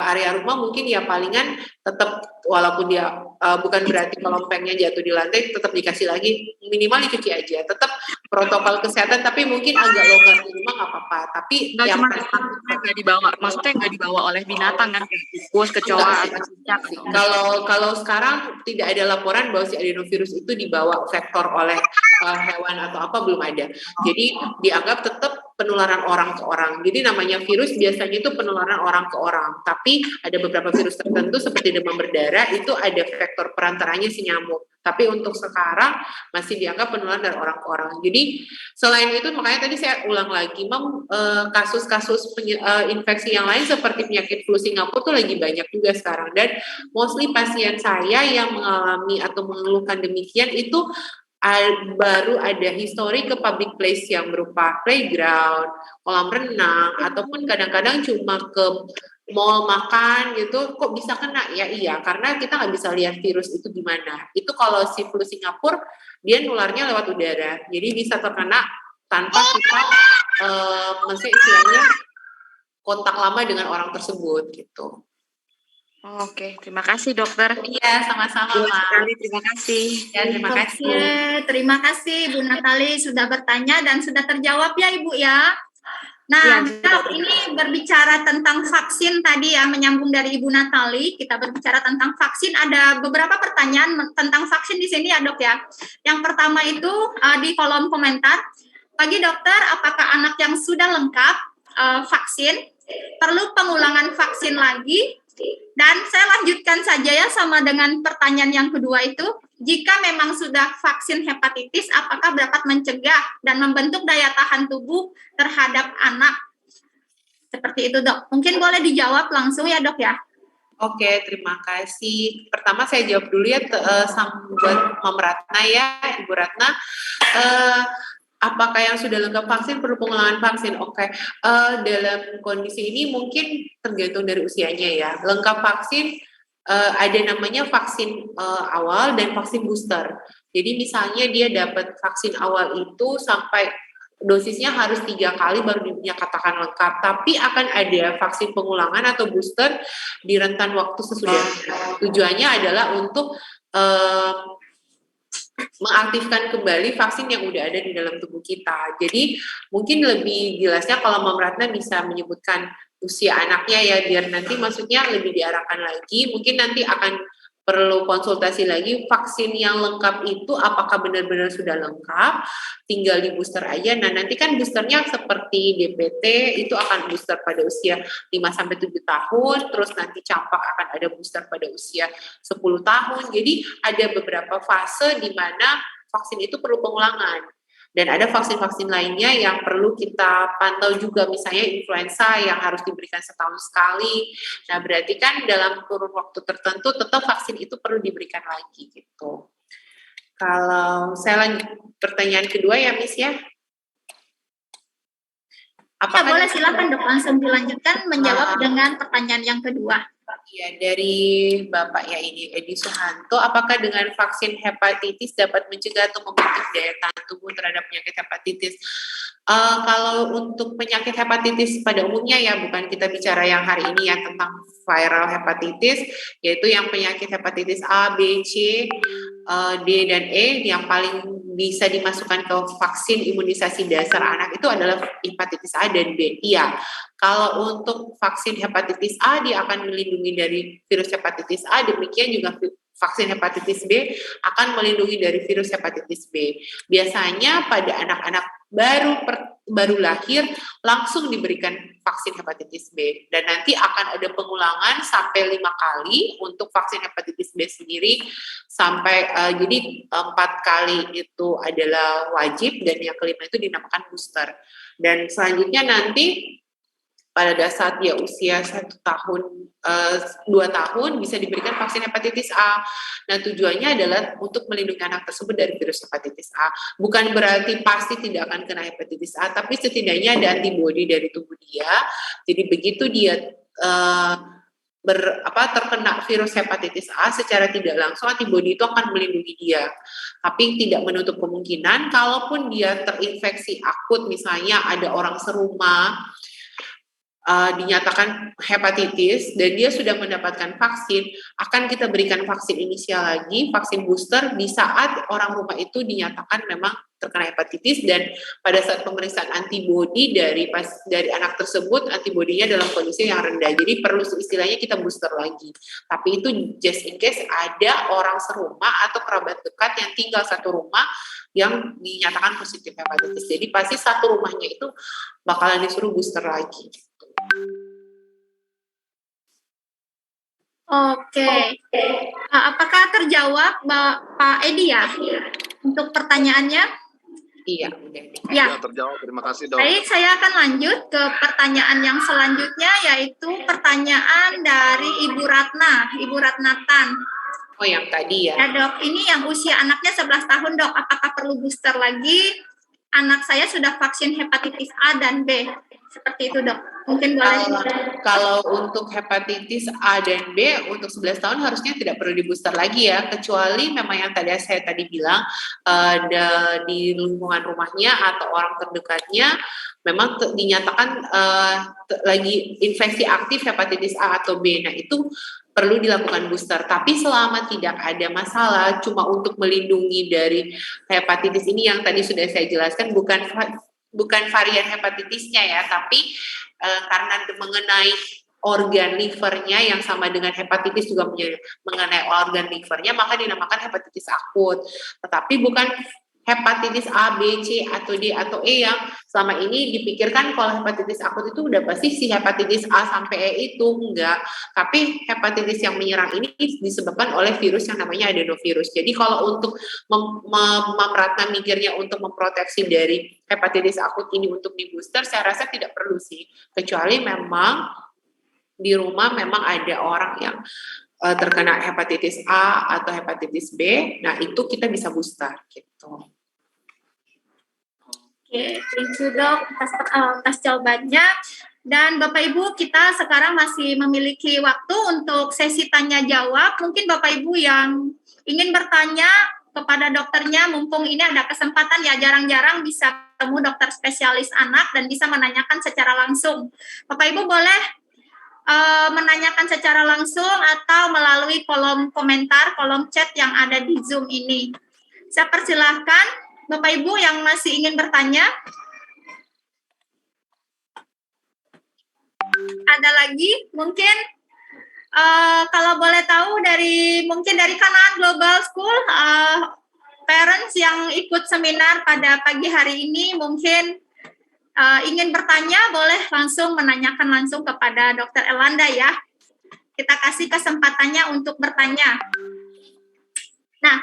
area rumah mungkin ya palingan tetap walaupun dia bukan berarti kelompengnya jatuh di lantai, tetap dikasih lagi, minimal dicuci aja. Tetap protokol kesehatan, tapi mungkin agak longgar di rumah nggak apa-apa. Tapi Nggak yang cuma pasti nggak dibawa, maksudnya nggak dibawa oleh binatang kan, kayak tikus, kecoa, atau cicak. kalau sekarang tidak ada laporan bahwa si adenovirus itu dibawa vektor oleh hewan atau apa, belum ada. Jadi dianggap tetap penularan orang ke orang. Jadi namanya virus biasanya itu penularan orang ke orang. Tapi ada beberapa virus tertentu seperti demam berdarah itu ada vektor perantaranya si nyamuk. Tapi untuk sekarang masih dianggap penularan dari orang ke orang. Jadi selain itu makanya tadi saya ulang lagi, kasus-kasus infeksi yang lain seperti penyakit flu Singapura tuh lagi banyak juga sekarang, dan mostly pasien saya yang mengalami atau mengeluhkan demikian itu baru ada histori ke public place yang berupa playground, kolam renang, ataupun kadang-kadang cuma ke mall makan gitu, kok bisa kena ya? Iya, karena kita nggak bisa lihat virus itu gimana. Itu kalau si flu Singapura dia nularnya lewat udara, jadi bisa terkena tanpa kita maksudnya istilahnya kontak lama dengan orang tersebut gitu. Oke, terima kasih dokter. Iya, sama-sama Mas. Terima kasih. Ya, terima kasih. Oke, terima kasih Bu Natali sudah bertanya dan sudah terjawab ya Ibu ya. Nah, dok, ini berbicara tentang vaksin tadi ya, menyambung dari Ibu Natali, kita berbicara tentang vaksin. Ada beberapa pertanyaan tentang vaksin di sini ya dok ya. Yang pertama itu di kolom komentar, bagi dokter, apakah anak yang sudah lengkap vaksin perlu pengulangan vaksin lagi? Dan saya lanjutkan saja ya sama dengan pertanyaan yang kedua itu, jika memang sudah vaksin hepatitis, apakah dapat mencegah dan membentuk daya tahan tubuh terhadap anak? Seperti itu dok. Mungkin boleh dijawab langsung ya dok ya. Oke, terima kasih. Pertama saya jawab dulu ya buat Mama Ratna ya, Ibu Ratna. Apakah yang sudah lengkap vaksin perlu pengulangan vaksin? Oke, dalam kondisi ini mungkin tergantung dari usianya ya. Lengkap vaksin ada namanya vaksin awal dan vaksin booster. Jadi misalnya dia dapat vaksin awal itu sampai dosisnya harus 3 kali baru dinyatakan lengkap. Tapi akan ada vaksin pengulangan atau booster di rentan waktu sesudahnya. Tujuannya adalah untuk mengaktifkan kembali vaksin yang udah ada di dalam tubuh kita. Jadi mungkin lebih jelasnya kalau Mama Ratna bisa menyebutkan usia anaknya ya, biar nanti maksudnya lebih diarahkan lagi. Mungkin nanti akan perlu konsultasi lagi vaksin yang lengkap itu apakah benar-benar sudah lengkap, tinggal di booster aja. Nah nanti kan boosternya seperti DPT itu akan booster pada usia 5-7 tahun, terus nanti campak akan ada booster pada usia 10 tahun. Jadi ada beberapa fase di mana vaksin itu perlu pengulangan. Dan ada vaksin-vaksin lainnya yang perlu kita pantau juga, misalnya influenza yang harus diberikan setahun sekali. Nah, berarti kan dalam kurun waktu tertentu tetap vaksin itu perlu diberikan lagi gitu. Kalau saya lanjut pertanyaan kedua ya, Miss ya. Apakah boleh silakan dok langsung dilanjutkan menjawab dengan pertanyaan yang kedua. Ya, dari Bapak ya ini Edi Suhanto, apakah dengan vaksin hepatitis dapat mencegah atau membentuk daya tahan tubuh terhadap penyakit hepatitis? Kalau untuk penyakit hepatitis pada umumnya ya, bukan kita bicara yang hari ini ya tentang viral hepatitis, yaitu yang penyakit hepatitis A, B, C, D, dan E yang paling bisa dimasukkan ke vaksin imunisasi dasar anak itu adalah hepatitis A dan B. Iya, kalau untuk vaksin hepatitis A dia akan melindungi dari virus hepatitis A, demikian juga vaksin hepatitis B akan melindungi dari virus hepatitis B. Biasanya pada anak-anak baru lahir langsung diberikan vaksin hepatitis B, dan nanti akan ada pengulangan sampai 5 kali untuk vaksin hepatitis B sendiri sampai jadi 4 kali itu adalah wajib dan yang kelima itu dinamakan booster. Dan selanjutnya nanti pada saat dia usia 1 tahun, 2 tahun bisa diberikan vaksin hepatitis A. Nah tujuannya adalah untuk melindungi anak tersebut dari virus hepatitis A. Bukan berarti pasti tidak akan kena hepatitis A, tapi setidaknya ada antibodi dari tubuh dia. Jadi begitu dia terkena virus hepatitis A secara tidak langsung, antibodi itu akan melindungi dia. Tapi tidak menutup kemungkinan kalaupun dia terinfeksi akut, misalnya ada orang serumah dinyatakan hepatitis dan dia sudah mendapatkan vaksin, akan kita berikan vaksin inisial lagi, vaksin booster di saat orang rumah itu dinyatakan memang terkena hepatitis, dan pada saat pemeriksaan antibodi dari anak tersebut, antibodinya dalam kondisi yang rendah. Jadi perlu istilahnya kita booster lagi. Tapi itu just in case ada orang serumah atau kerabat dekat yang tinggal satu rumah yang dinyatakan positif hepatitis. Jadi pasti satu rumahnya itu bakalan disuruh booster lagi. Oke. Apakah terjawab Pak Edi ya untuk pertanyaannya? Iya, udah. Ya. Terjawab. Terima kasih, Dok. Baik, saya akan lanjut ke pertanyaan yang selanjutnya, yaitu pertanyaan dari Ibu Ratna, Ibu Ratnatan. Oh, yang tadi ya. Ya, Dok, ini yang usia anaknya 11 tahun, Dok. Apakah perlu booster lagi? Anak saya sudah vaksin hepatitis A dan B. Seperti itu, Dok. Mungkin boleh. Kalau untuk hepatitis A dan B untuk 11 tahun harusnya tidak perlu di booster lagi ya, kecuali memang yang saya tadi bilang di lingkungan rumahnya atau orang terdekatnya memang dinyatakan lagi infeksi aktif hepatitis A atau B. Nah, itu perlu dilakukan booster. Tapi selama tidak ada masalah, cuma untuk melindungi dari hepatitis ini yang tadi sudah saya jelaskan, bukan varian hepatitisnya ya, tapi karena mengenai organ livernya yang sama dengan hepatitis juga mengenai organ livernya, maka dinamakan hepatitis akut. Tetapi bukan hepatitis A, B, C, atau D, atau E yang selama ini dipikirkan kalau hepatitis akut itu udah pasti si hepatitis A sampai E itu, enggak. Tapi hepatitis yang menyerang ini disebabkan oleh virus yang namanya adenovirus. Jadi kalau untuk Ratna mikirnya untuk memproteksi dari hepatitis akut ini untuk di booster, saya rasa tidak perlu sih. Kecuali memang di rumah memang ada orang yang terkena hepatitis A atau hepatitis B, nah itu kita bisa booster gitu. Oke, thank you, Dok atas jawabannya. Dan Bapak Ibu, kita sekarang masih memiliki waktu untuk sesi tanya jawab. Mungkin Bapak Ibu yang ingin bertanya kepada dokternya, mumpung ini ada kesempatan ya, jarang-jarang bisa ketemu dokter spesialis anak dan bisa menanyakan secara langsung. Bapak Ibu boleh menanyakan secara langsung atau melalui kolom komentar, kolom chat yang ada di Zoom ini. Saya persilahkan Bapak Ibu yang masih ingin bertanya. Ada lagi mungkin kalau boleh tahu dari Kanaan Global School, parents yang ikut seminar pada pagi hari ini mungkin ingin bertanya, boleh langsung menanyakan langsung kepada Dr. Elanda ya. Kita kasih kesempatannya untuk bertanya. Nah,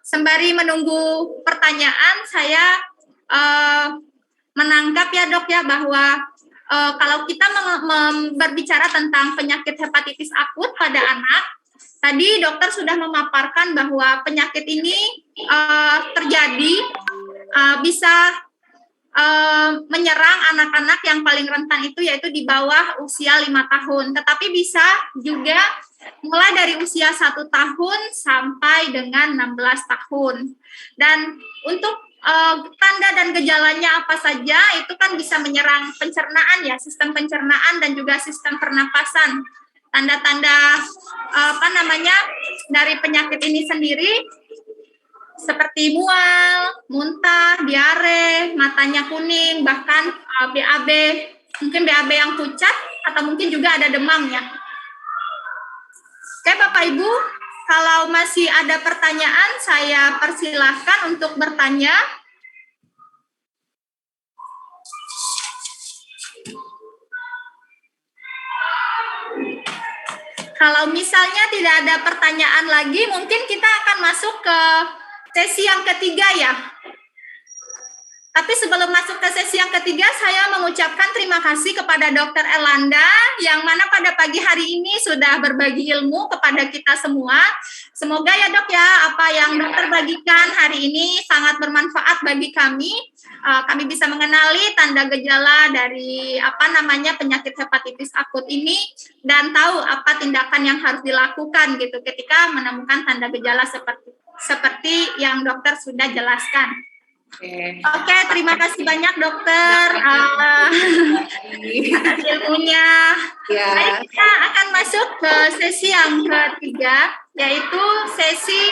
sembari menunggu pertanyaan, saya menangkap ya Dok ya bahwa kalau kita berbicara tentang penyakit hepatitis akut pada anak, tadi dokter sudah memaparkan bahwa penyakit ini terjadi bisa menyerang anak-anak yang paling rentan itu yaitu di bawah usia 5 tahun. Tetapi bisa juga mulai dari usia 1 tahun sampai dengan 16 tahun. Dan untuk tanda dan gejalanya apa saja itu kan bisa menyerang pencernaan ya, sistem pencernaan dan juga sistem pernapasan. Tanda-tanda dari penyakit ini sendiri seperti mual, muntah, diare, matanya kuning, bahkan BAB, mungkin BAB yang pucat, atau mungkin juga ada demamnya. Oke Bapak Ibu, kalau masih ada pertanyaan, saya persilahkan untuk bertanya. Kalau misalnya tidak ada pertanyaan lagi, mungkin kita akan masuk ke sesi yang ketiga ya. Tapi sebelum masuk ke sesi yang ketiga, saya mengucapkan terima kasih kepada Dr. Elanda yang mana pada pagi hari ini sudah berbagi ilmu kepada kita semua. Semoga ya Dok ya, apa yang dokter bagikan hari ini sangat bermanfaat bagi kami. Kami bisa mengenali tanda gejala dari penyakit hepatitis akut ini dan tahu apa tindakan yang harus dilakukan gitu ketika menemukan tanda gejala seperti yang dokter sudah jelaskan. Oke, terima kasih banyak dokter atas ilmunya. Ya. Baik, kita akan masuk ke sesi yang ketiga, yaitu sesi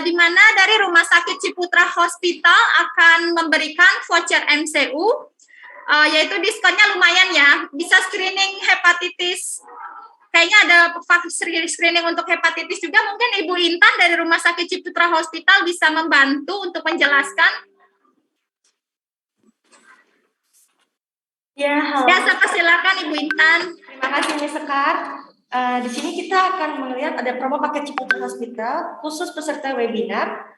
di mana dari Rumah Sakit Ciputra Hospital akan memberikan voucher MCU, yaitu diskonnya lumayan ya, bisa screening hepatitis. Kayaknya ada screening untuk hepatitis juga. Mungkin Ibu Intan dari Rumah Sakit Ciputra Hospital bisa membantu untuk menjelaskan. Ya, halo. Ya, silakan Ibu Intan. Terima kasih Miss Sekar. Di sini kita akan melihat ada promo paket Ciputra Hospital khusus peserta webinar.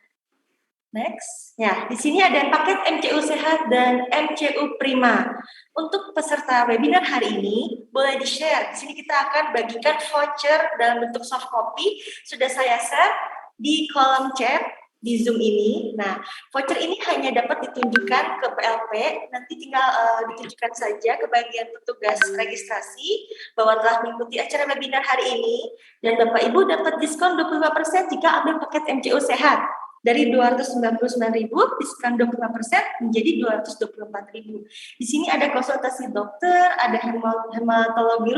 Next. Ya, di sini ada paket MCU Sehat dan MCU Prima. Untuk peserta webinar hari ini, boleh di-share. Di sini kita akan bagikan voucher dalam bentuk soft copy. Sudah saya share di kolom chat di Zoom ini. Nah, voucher ini hanya dapat ditunjukkan ke PLP, nanti tinggal ditunjukkan saja ke bagian petugas registrasi bahwa telah mengikuti acara webinar hari ini, dan Bapak Ibu dapat diskon 25% jika ambil paket MCU Sehat. Dari 299.000 diskon 25% menjadi 224.000. Di sini ada konsultasi dokter, ada hematologi